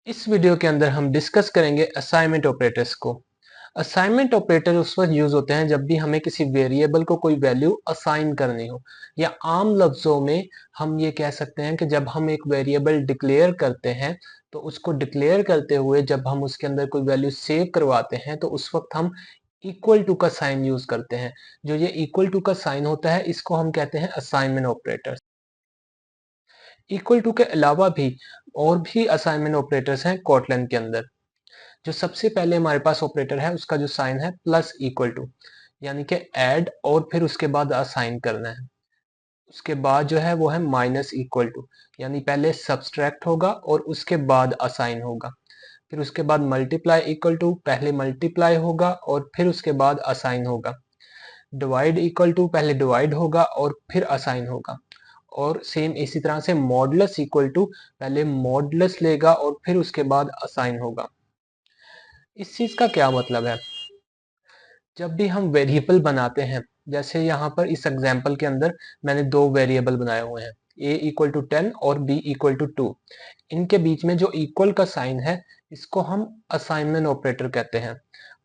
इस वीडियो के अंदर हम डिस्कस करेंगे असाइनमेंट ऑपरेटर्स को। असाइनमेंट ऑपरेटर उस वक्त यूज होते हैं जब भी हमें किसी वेरिएबल को कोई वैल्यू असाइन करनी हो, या आम लफ्जों में हम ये कह सकते हैं कि जब हम एक वेरिएबल डिक्लेयर करते हैं तो उसको डिक्लेयर करते हुए जब हम उसके अंदर कोई वैल्यू सेव करवाते हैं तो उस वक्त हम इक्वल टू का साइन यूज करते हैं। जो ये इक्वल टू का साइन होता है इसको हम कहते हैं असाइनमेंट ऑपरेटर। इक्वल टू के अलावा भी और भी असाइनमेंट ऑपरेटर्स हैं कोटलन के अंदर। जो सबसे पहले हमारे पास ऑपरेटर है उसका जो साइन है प्लस इक्वल टू, यानी कि ऐड और फिर उसके बाद असाइन करना है। उसके बाद जो है वो है माइनस इक्वल टू, यानी पहले सब्सट्रैक्ट होगा और उसके बाद असाइन होगा। फिर उसके बाद मल्टीप्लाई इक्वल टू, पहले मल्टीप्लाई होगा और फिर उसके बाद असाइन होगा। डिवाइड इक्वल टू, पहले डिवाइड होगा और फिर असाइन होगा। और सेम इसी तरह से मॉडुलस इक्वल टू, पहले मॉडुलस लेगा और फिर उसके बाद असाइन होगा। इस चीज का क्या मतलब है? जब भी हम वेरिएबल बनाते हैं, जैसे यहाँ पर इस एग्जांपल के अंदर मैंने दो वेरिएबल बनाए हुए हैं, a इक्वल टू 10 और b इक्वल टू 2। इनके बीच में जो इक्वल का साइन है इसको हम असाइनमेंट ऑपरेटर कहते हैं।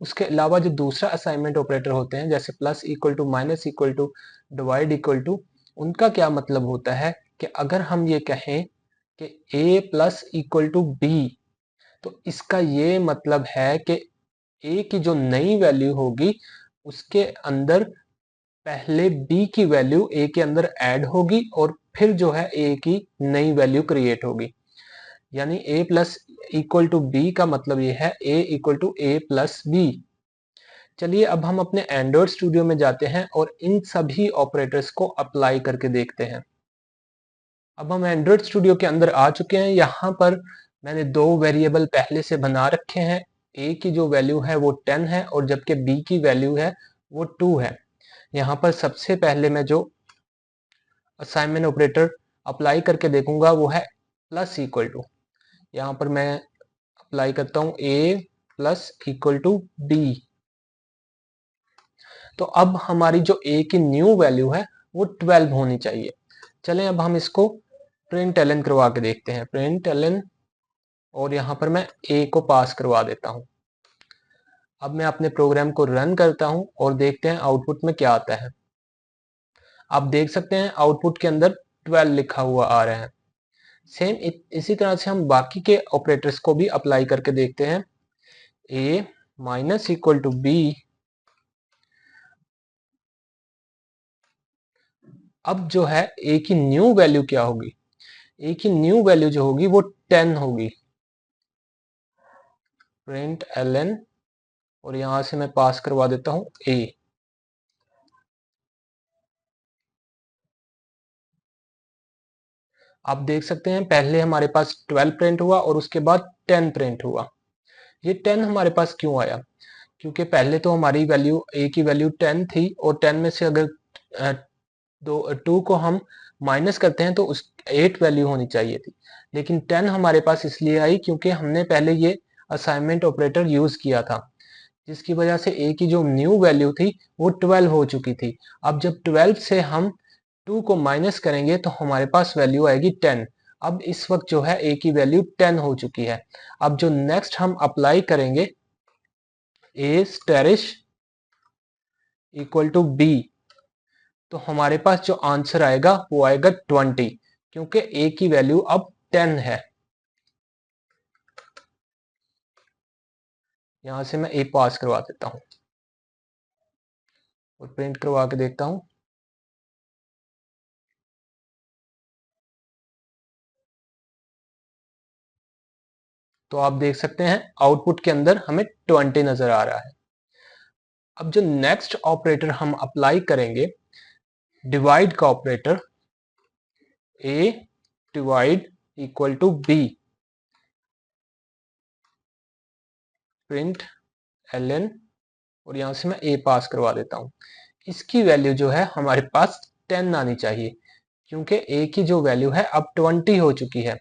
उसके अलावा जो दूसरा असाइनमेंट ऑपरेटर होते हैं जैसे plus equal to, minus equal to, divide equal to, उनका क्या मतलब होता है कि अगर हम ये कहें कि a plus equal to b, तो इसका ये मतलब है कि ए की जो नई वैल्यू होगी उसके अंदर पहले बी की वैल्यू ए के अंदर ऐड होगी और फिर जो है ए की नई वैल्यू क्रिएट होगी। यानी a plus equal to b का मतलब ये है a equal to a plus b. चलिए अब हम अपने एंड्रॉइड स्टूडियो में जाते हैं और इन सभी ऑपरेटर्स को अप्लाई करके देखते हैं। अब हम एंड्रॉइड स्टूडियो के अंदर आ चुके हैं। यहाँ पर मैंने दो वेरिएबल पहले से बना रखे हैं। ए की जो वैल्यू है वो 10 है और जबकि बी की वैल्यू है वो 2 है। यहाँ पर सबसे पहले मैं जो असाइनमेंट ऑपरेटर अप्लाई करके देखूंगा वो है प्लस इक्वल टू। यहाँ पर मैं अप्लाई करता हूँ ए प्लस इक्वल टू बी। तो अब हमारी जो ए की न्यू वैल्यू है वो 12 होनी चाहिए। चलें अब हम इसको प्रिंट एलन करवा के देखते हैं। प्रिंट एलन, और यहाँ पर मैं ए को पास करवा देता हूँ। अब मैं अपने प्रोग्राम को रन करता हूँ और देखते हैं आउटपुट में क्या आता है। आप देख सकते हैं आउटपुट के अंदर 12 लिखा हुआ आ रहा है। सेम इसी तरह से हम बाकी के ऑपरेटर्स को भी अप्लाई करके देखते हैं। ए माइनस इक्वल टू बी, अब जो है ए की न्यू वैल्यू क्या होगी? ए की न्यू वैल्यू जो होगी वो 10 होगी। प्रिंट एलन, और यहां से मैं पास करवा देता हूं ए। आप देख सकते हैं पहले हमारे पास 12 प्रिंट हुआ और उसके बाद 10 प्रिंट हुआ। ये 10 हमारे पास क्यों आया? क्योंकि पहले तो हमारी वैल्यू ए की वैल्यू 10 थी और 10 में से अगर दो 2 को हम माइनस करते हैं तो उस 8 वैल्यू होनी चाहिए थी। लेकिन 10 हमारे पास इसलिए आई क्योंकि हमने पहले ये असाइनमेंट ऑपरेटर यूज किया था, जिसकी वजह से ए की जो न्यू वैल्यू थी वो 12 हो चुकी थी। अब जब 12 से हम 2 को माइनस करेंगे तो हमारे पास वैल्यू आएगी 10। अब इस वक्त जो है ए की वैल्यू 10 हो चुकी है। अब जो नेक्स्ट हम अप्लाई करेंगे ए स्टेरिश इक्वल टू बी, तो हमारे पास जो आंसर आएगा वो आएगा 20, क्योंकि ए की वैल्यू अब 10 है। यहां से मैं ए पास करवा देता हूं और प्रिंट करवा के देखता हूं। तो आप देख सकते हैं आउटपुट के अंदर हमें 20 नजर आ रहा है। अब जो नेक्स्ट ऑपरेटर हम अप्लाई करेंगे, डिवाइड का operator, A divide equal to B, println, और यहां से मैं ए पास करवा देता हूं। इसकी वैल्यू जो है हमारे पास 10 आनी चाहिए, क्योंकि ए की जो वैल्यू है अब 20 हो चुकी है।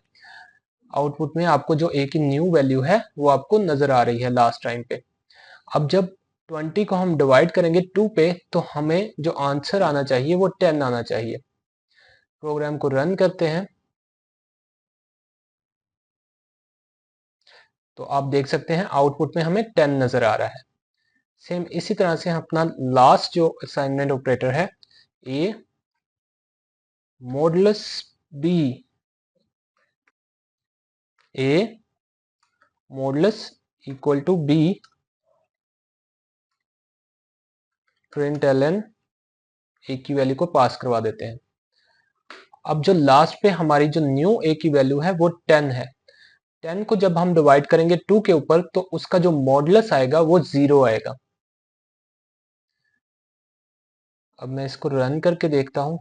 आउटपुट में आपको जो ए की न्यू वैल्यू है वो आपको नजर आ रही है लास्ट टाइम पे। अब जब 20 को हम डिवाइड करेंगे 2 पे तो हमें जो आंसर आना चाहिए वो 10 आना चाहिए। प्रोग्राम को रन करते हैं। तो आप देख सकते हैं आउटपुट में हमें 10 नजर आ रहा है। सेम इसी तरह से अपना लास्ट जो असाइनमेंट ऑपरेटर है, a modulus b, a modulus equal to b println a की वैल्यू को पास करवा देते हैं। अब जो लास्ट पे हमारी जो न्यू ए की वैल्यू है वो 10 है। 10 को जब हम डिवाइड करेंगे 2 के ऊपर तो उसका जो मॉडुलस आएगा वो 0 आएगा। अब मैं इसको रन करके देखता हूं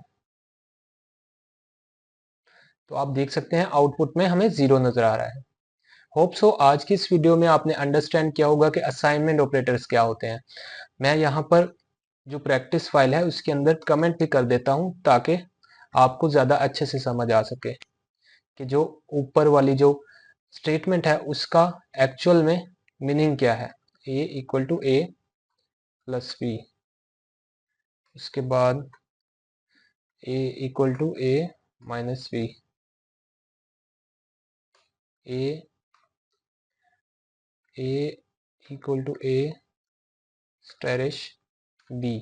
तो आप देख सकते हैं आउटपुट में हमें 0 नजर आ रहा है। होप सो आज की इस वीडियो में आपने अंडरस्टैंड किया होगा कि असाइनमेंट ऑपरेटर्स क्या होते हैं। मैं यहाँ पर जो प्रैक्टिस फाइल है उसके अंदर कमेंट भी कर देता हूँ ताकि आपको ज़्यादा अच्छे से समझ आ सके कि जो ऊपर वाली जो स्टेटमेंट है उसका एक्चुअल में मीनिंग क्या है। A equal to a plus b, उसके बाद a equal to a minus b, a equal to a asterisk b,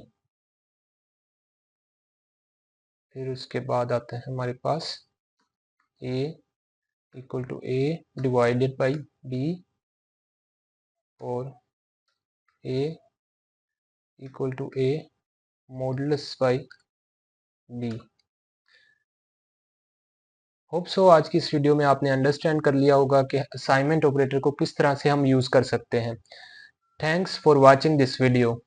फिर उसके बाद आता है हमारे पास a equal to a divided by b और a equal to a modulus by b. Hope so आज की इस वीडियो में आपने अंडरस्टैंड कर लिया होगा कि असाइनमेंट ऑपरेटर को किस तरह से हम यूज़ कर सकते हैं। Thanks for watching this video.